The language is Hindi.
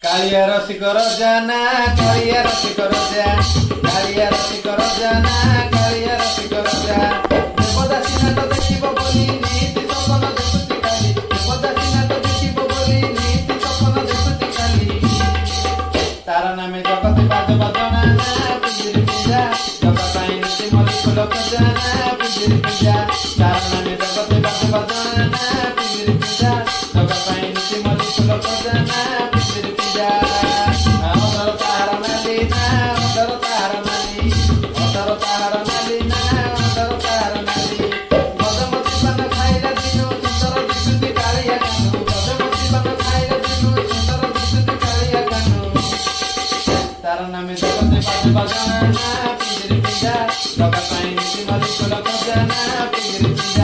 कालिया रसिक रजाना कालिया रसिक रजा कालिया रसिक रजाना कालिया रसिक रजा देवदासी नाट देखिब बोली नीति सपन देखुति काली देवदासी नाट देखिब बोली नीति सपन देखुति काली तारा नामे जगत बाज बजना पिंजरी पिंजा जगत पाई नीति मली फुल खजाना पिंजरी पिंजा तारा नामे जगत बाज बजना पिंजरी पिंजा जगत पाई नीति मली फुल खजाना पिंजरी पिंजा अदर तारा माली अदर तारा माली अदर तारा माली अदर तारा माली मदमती बन खाइला दिनु सुंदर दिसुति कालिया कानु मदमती बन खाइला दिनु सुंदर दिसुति कालिया कानु तारा नामे जगत बाज बजना पिंजरी पिंजा जगत पाई नीति मली फुल खजाना पिंजरी पिंजा